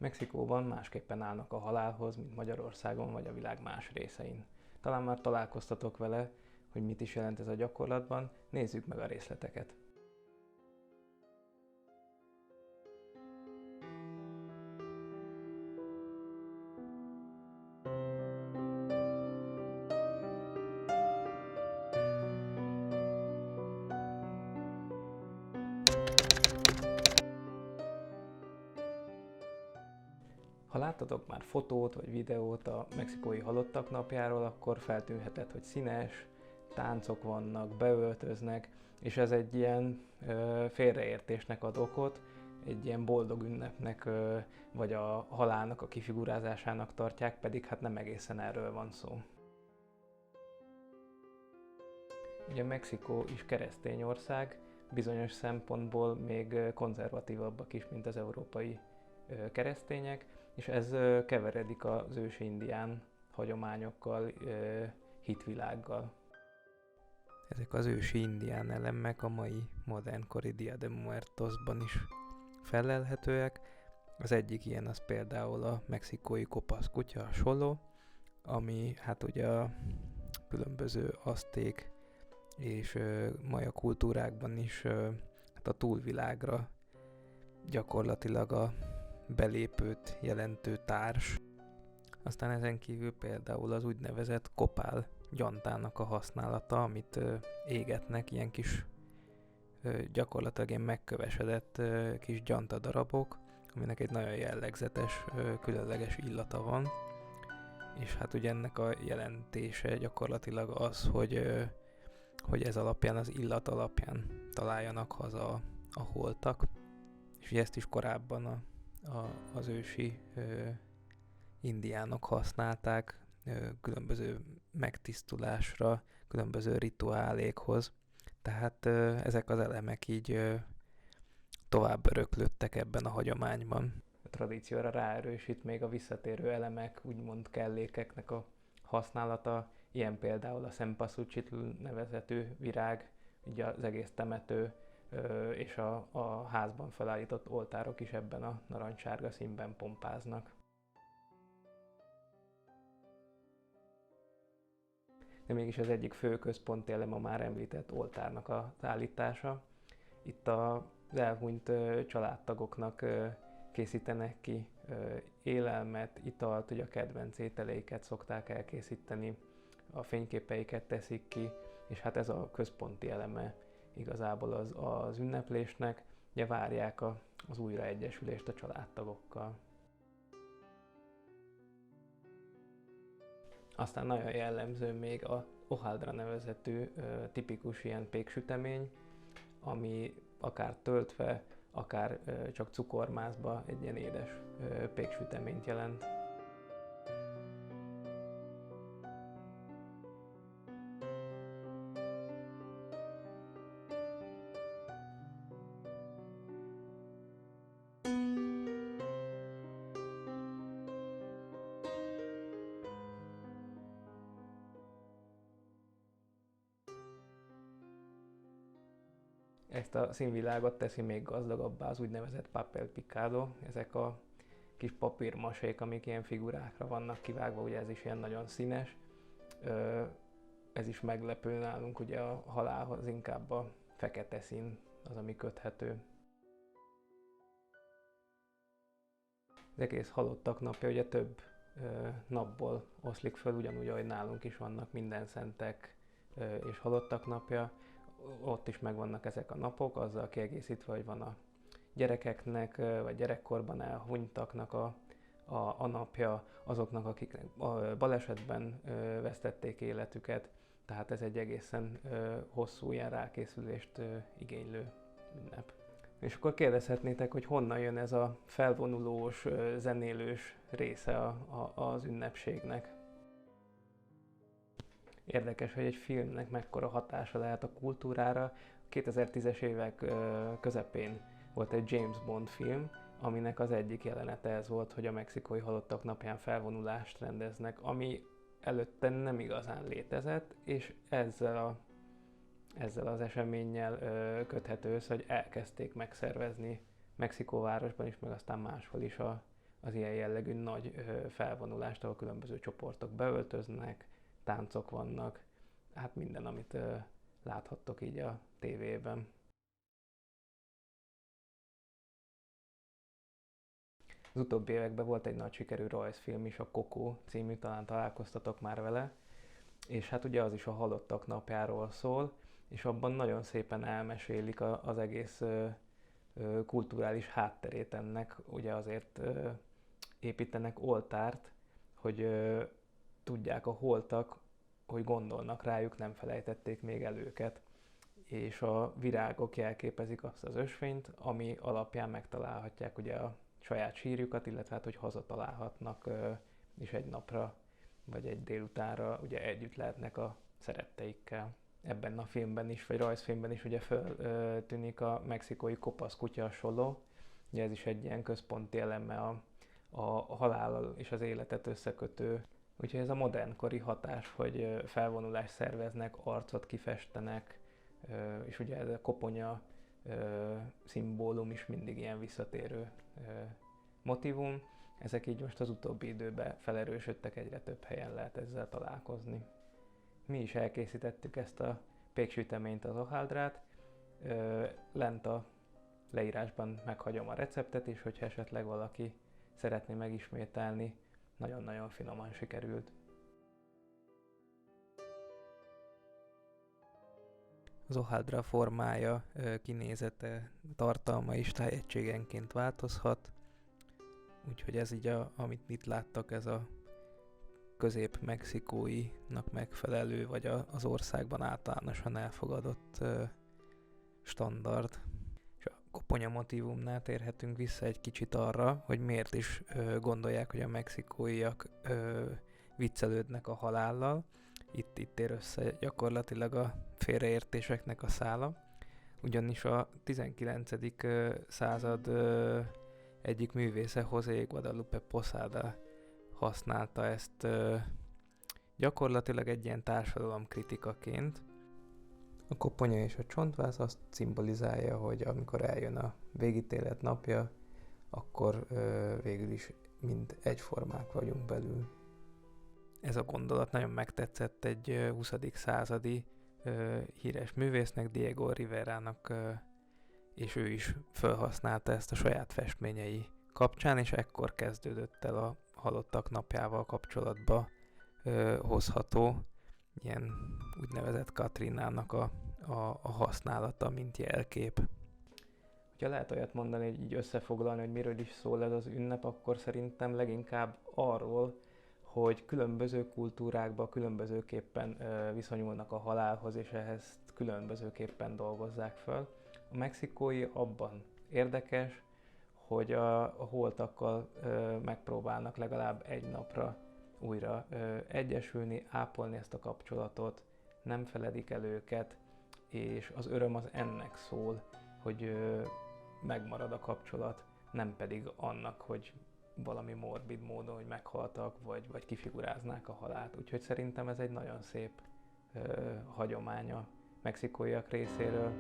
Mexikóban másképpen állnak a halálhoz, mint Magyarországon vagy a világ más részein. Talán már találkoztatok vele, hogy mit is jelent ez a gyakorlatban, nézzük meg a részleteket. Ha láttatok már fotót vagy videót a mexikói halottak napjáról, akkor feltűnhetett, hogy színes, táncok vannak, beöltöznek, és ez egy ilyen félreértésnek ad okot, egy ilyen boldog ünnepnek, vagy a halálnak a kifigurázásának tartják, pedig hát nem egészen erről van szó. Ugye Mexikó is keresztény ország, bizonyos szempontból még konzervatívabbak is, mint az európai keresztények, és ez keveredik az ősi indián hagyományokkal, hitvilággal. Ezek az ősi indián elemek a mai modernkori Dia de Muertosban is fellelhetőek. Az egyik ilyen az például a mexikói kopaszkutya, a solo, ami hát ugye a különböző azték és maja kultúrákban is hát a túlvilágra gyakorlatilag a belépőt jelentő társ. Aztán ezen kívül például az úgynevezett kopál gyantának a használata, amit égetnek, ilyen kis gyakorlatilag ilyen megkövesedett kis gyantadarabok, aminek egy nagyon jellegzetes, különleges illata van. És hát ugye ennek a jelentése gyakorlatilag az, hogy ez alapján, az illat alapján találjanak haza a holtak. És ugye ezt is korábban az ősi indiánok használták különböző megtisztulásra, különböző rituálékhoz. Tehát ezek az elemek így tovább öröklődtek ebben a hagyományban. A tradícióra ráerősít még a visszatérő elemek, úgymond kellékeknek a használata, ilyen például a cempasúcitl nevezetű virág, ugye az egész temető és a házban felállított oltárok is ebben a narancssárga színben pompáznak. De mégis az egyik fő központi elem a már említett oltárnak az állítása. Itt az elhunyt családtagoknak készítenek ki élelmet, italt, ugye a kedvenc ételeiket szokták elkészíteni, a fényképeiket teszik ki, és hát ez a központi eleme igazából az ünneplésnek, ugye várják az újraegyesülést a családtagokkal. Aztán nagyon jellemző még a hojaldra nevezetű tipikus ilyen péksütemény, ami akár töltve, akár csak cukormászba egy ilyen édes péksüteményt jelent. Ezt a színvilágot teszi még gazdagabbá az úgynevezett papel picado, ezek a kis papírmasék, amik ilyen figurákra vannak kivágva, ugye ez is ilyen nagyon színes. Ez is meglepő nálunk, ugye a halálhoz inkább a fekete szín az, ami köthető. Az egész halottak napja ugye több napból oszlik föl, ugyanúgy, ahogy nálunk is vannak mindenszentek és halottak napja. Ott is megvannak ezek a napok, azzal kiegészítve, hogy van a gyerekeknek, vagy gyerekkorban elhunytaknak a napja, azoknak, akik a balesetben vesztették életüket, tehát ez egy egészen hosszú ilyen rákészülést igénylő ünnep. És akkor kérdezhetnétek, hogy honnan jön ez a felvonulós, zenélős része az ünnepségnek. Érdekes, hogy egy filmnek mekkora hatása lehet a kultúrára. 2010-es évek közepén volt egy James Bond film, aminek az egyik jelenete ez volt, hogy a mexikói halottak napján felvonulást rendeznek, ami előtte nem igazán létezett, és ezzel az eseménnyel köthető össze, hogy elkezdték megszervezni Mexikóvárosban is, meg aztán máshol is az ilyen jellegű nagy felvonulást, ahol különböző csoportok beöltöznek, táncok vannak, hát minden, amit láthattok így a tévében. Az utóbbi években volt egy nagy sikerű rajzfilm is, a Coco című, talán találkoztatok már vele, és hát ugye az is a halottak napjáról szól, és abban nagyon szépen elmesélik az egész kulturális hátterét ennek, ugye azért építenek oltárt, hogy tudják a holtak, hogy gondolnak rájuk, nem felejtették még el őket, és a virágok jelképezik azt az ösvényt, ami alapján megtalálhatják ugye a saját sírjukat, illetve hát, hogy hazatalálhatnak és egy napra vagy egy délutánra ugye együtt lehetnek a szeretteikkel. Ebben a filmben is, vagy rajzfilmben is ugye feltűnik a mexikói kopasz kutya, a Solo. Ugye ez is egy ilyen központi eleme a halállal és az életet összekötő. Úgyhogy ez a modernkori hatás, hogy felvonulást szerveznek, arcot kifestenek, és ugye ez a koponya szimbólum is mindig ilyen visszatérő motivum. Ezek így most az utóbbi időben felerősödtek, egyre több helyen lehet ezzel találkozni. Mi is elkészítettük ezt a péksüteményt, az hojaldrát. Lent a leírásban meghagyom a receptet is, hogyha esetleg valaki szeretné megismételni. Nagyon-nagyon finoman sikerült. Az hojaldra formája, kinézete, tartalma is tájegységenként változhat. Úgyhogy ez így, amit itt láttak, ez a közép-mexikóinak megfelelő, vagy az országban általánosan elfogadott standard. És a koponya motívumnál térhetünk vissza egy kicsit arra, hogy miért is gondolják, hogy a mexikóiak viccelődnek a halállal. Itt ér össze gyakorlatilag a félreértéseknek a szála. Ugyanis a 19. század egyik művésze, José Guadalupe Posada használta ezt gyakorlatilag egy ilyen társadalomkritikaként. A koponya és a csontváz azt szimbolizálja, hogy amikor eljön a végítélet napja, akkor végül is mind egyformák vagyunk belül. Ez a gondolat nagyon megtetszett egy 20. századi híres művésznek, Diego Riverának, és ő is felhasználta ezt a saját festményei kapcsán, és ekkor kezdődött el a halottak napjával kapcsolatba hozható ilyen úgynevezett Katrinának a használata, mint jelkép. Ha lehet olyat mondani, hogy így összefoglalni, hogy miről is szól ez az ünnep, akkor szerintem leginkább arról, hogy különböző kultúrákban különbözőképpen viszonyulnak a halálhoz, és ehhez különbözőképpen dolgozzák föl. A mexikói abban érdekes, hogy a holtakkal megpróbálnak legalább egy napra újra egyesülni, ápolni ezt a kapcsolatot, nem feledik el őket, és az öröm az ennek szól, hogy megmarad a kapcsolat, nem pedig annak, hogy valami morbid módon, hogy meghaltak, vagy kifiguráznák a halált. Úgyhogy szerintem ez egy nagyon szép hagyomány a mexikóiak részéről.